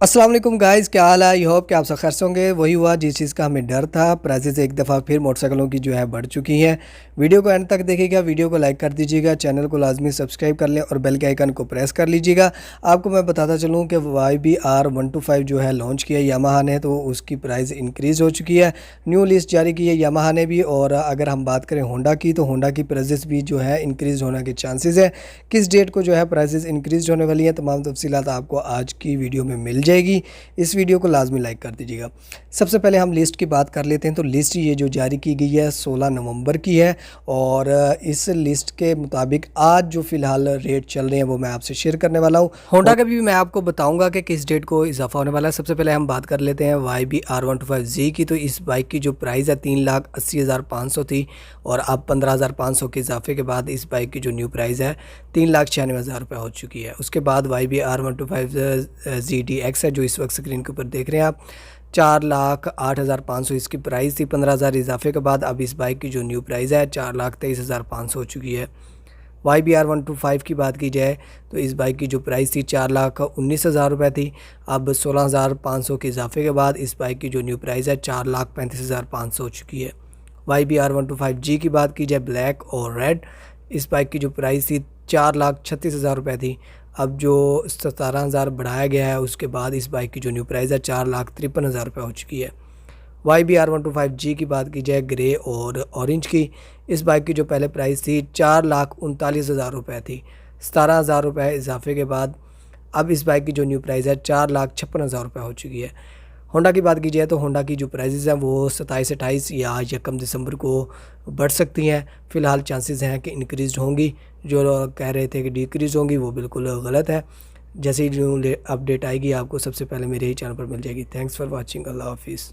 अस्सलाम वालेकुम गाइस, क्या हाल है। आई होप कि आप सब खैर से होंगे। वही हुआ जिस चीज़ का हमें डर था। प्राइसेस एक दफ़ा फिर मोटरसाइकिलों की जो है बढ़ चुकी हैं। वीडियो को एंड तक देखिएगा, वीडियो को लाइक कर दीजिएगा, चैनल को लाजमी सब्सक्राइब कर लें और बेल के आइकन को प्रेस कर लीजिएगा। आपको मैं बताता चलूँ कि YBR 125 जो है लॉन्च किया यामाहा ने, तो उसकी प्राइस इंक्रीज़ हो चुकी है। न्यू लिस्ट जारी की है यामाहा ने भी। और अगर हम बात करें होंडा की, तो होंडा की प्राइसेस भी जो है इंक्रीज़ होने के चांसेस है। किस डेट को जो है प्राइसेस इंक्रीज़ होने वाली हैं, तमाम तफसीलात आपको आज की वीडियो में मिल जाएगी। इस वीडियो को लाजमी लाइक कर दीजिएगा। सबसे पहले हम लिस्ट की बात कर लेते हैं। तो लिस्ट ये जो जारी की गई है 16 नवंबर की है। और इस लिस्ट के मुताबिक आज जो फ़िलहाल रेट चल रहे हैं वो मैं आपसे शेयर करने वाला हूँ। होंडा का भी मैं आपको बताऊंगा कि किस डेट को इजाफा होने वाला है। सबसे पहले हम बात कर लेते हैं YBR 125Z की। तो इस बाइक की जो प्राइस है 3,80,500 थी और अब 15,500 के इजाफे के बाद इस बाइक की जो न्यू प्राइस है 3,96,000 रुपये हो चुकी है। उसके बाद YBR 125ZDX है जो इस वक्त स्क्रीन के ऊपर देख रहे हैं आप। 4,08,500 इसकी प्राइस थी। 15,000 इजाफे के बाद अब इस बाइक की जो न्यू प्राइस है 4,23,500 हो चुकी है। YBR 125 की बात की जाए तो इस बाइक की जो प्राइस थी 4,19,000 रुपये थी। अब 16,500 के इजाफे के बाद इस बाइक की जो न्यू प्राइस है 4,35,500 हो चुकी है। YBR 125G की बात की जाए ब्लैक और रेड, इस बाइक की जो प्राइस थी 4,36,000 रुपये थी। अब जो 17,000 बढ़ाया गया है उसके बाद इस बाइक की जो न्यू प्राइस है 4,53,000 रुपये हो चुकी है। YBR 125G की बात की जाए ग्रे और ऑरेंज की, इस बाइक की जो पहले प्राइस थी 4,39,000 रुपये थी। 17,000 रुपये इजाफे के बाद अब इस बाइक की जो न्यू प्राइस है 4,56,000 रुपये हो चुकी है। होंडा की बात की जाए तो होंडा की जो प्राइसेस हैं वो 27-28 या 1 दिसंबर को बढ़ सकती हैं। फ़िलहाल चांसेस हैं कि इंक्रीज़ होंगी। जो लोग कह रहे थे कि डिक्रीज़ होंगी वो बिल्कुल गलत है। जैसे ही जो अपडेट आएगी आपको सबसे पहले मेरे ही चैनल पर मिल जाएगी। Thanks for watching. अल्लाह हाफिज़।